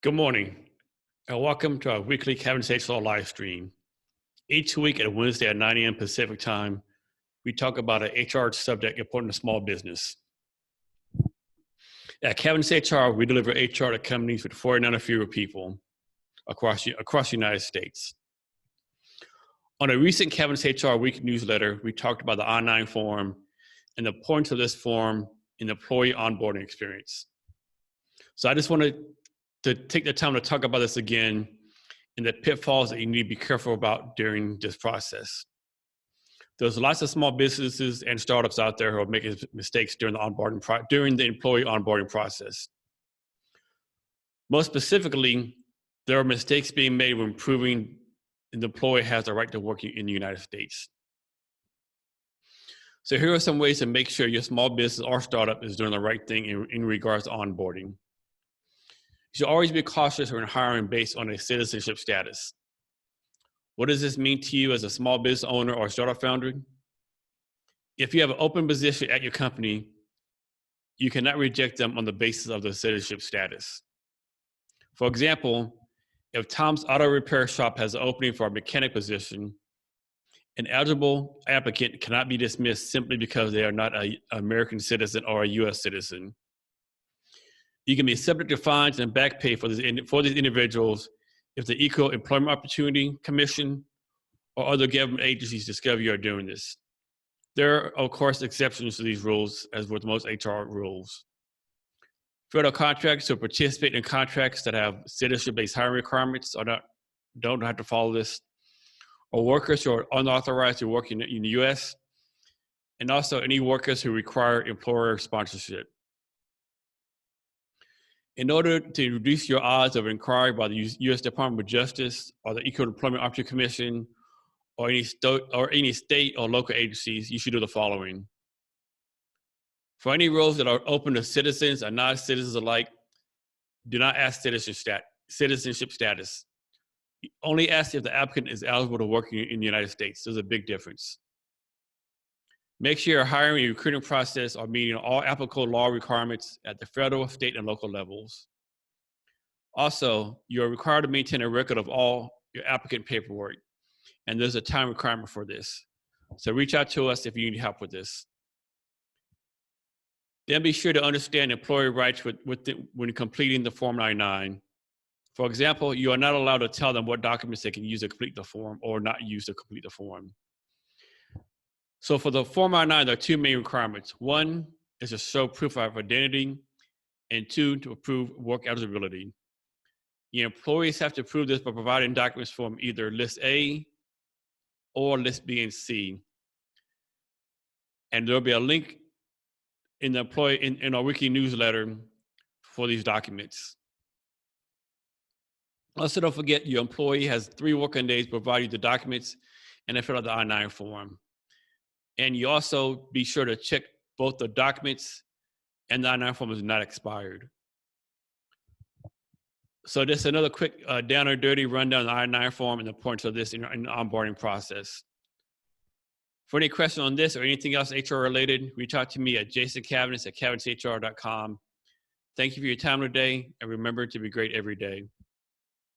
Good morning, and welcome to our weekly Conversational live stream. Each week at Wednesday at 9 a.m. Pacific time, we talk about an HR subject important to small business. At Kevin's HR, we deliver HR to companies with 49 or fewer people across the United States. On a recent Kevin's HR weekly newsletter, we talked about the I9 form and the importance of this form in the employee onboarding experience. So I just wanted to take the time to talk about this again and the pitfalls that you need to be careful about during this process. There's lots of small businesses and startups out there who are making mistakes during the employee onboarding process. Most specifically, there are mistakes being made when proving the employee has the right to work in the United States. So here are some ways to make sure your small business or startup is doing the right thing in regards to onboarding. You should always be cautious when hiring based on a citizenship status. What does this mean to you as a small business owner or startup founder? If you have an open position at your company, you cannot reject them on the basis of the citizenship status. For example, if Tom's Auto Repair Shop has an opening for a mechanic position, an eligible applicant cannot be dismissed simply because they are not an American citizen or a U.S. citizen. You can be subject to fines and back pay for these individuals if the Equal Employment Opportunity Commission or other government agencies discover you are doing this. There are, of course, exceptions to these rules, as with most HR rules. Federal contractors who participate in contracts that have citizenship-based hiring requirements don't have to follow this, or workers who are unauthorized to work in the U.S., and also any workers who require employer sponsorship. In order to reduce your odds of inquiry by the U.S. Department of Justice or the Equal Employment Opportunity Commission or any state or local agencies, you should do the following. For any roles that are open to citizens and non-citizens alike, do not ask citizenship status. Only ask if the applicant is eligible to work in the United States. There's a big difference. Make sure your hiring and recruiting process are meeting all applicable law requirements at the federal, state, and local levels. Also, you are required to maintain a record of all your applicant paperwork, and there's a time requirement for this. So reach out to us if you need help with this. Then be sure to understand employee rights when completing the Form I-9. For example, you are not allowed to tell them what documents they can use to complete the form or not use to complete the form. So for the Form I-9, there are two main requirements. One is to show proof of identity, and two, to prove work eligibility. The employees have to prove this by providing documents from either List A or List B and C. And there'll be a link in our weekly newsletter for these documents. Also, don't forget your employee has 3 working days to provide you the documents and fill out the I-9 form. And you also be sure to check both the documents and the I-9 form is not expired. So just another quick down or dirty rundown of the I-9 form and the importance of this in the onboarding process. For any question on this or anything else HR related, reach out to me at jasoncavanagh@cavanaghr.com. Thank you for your time today, and remember to be great every day.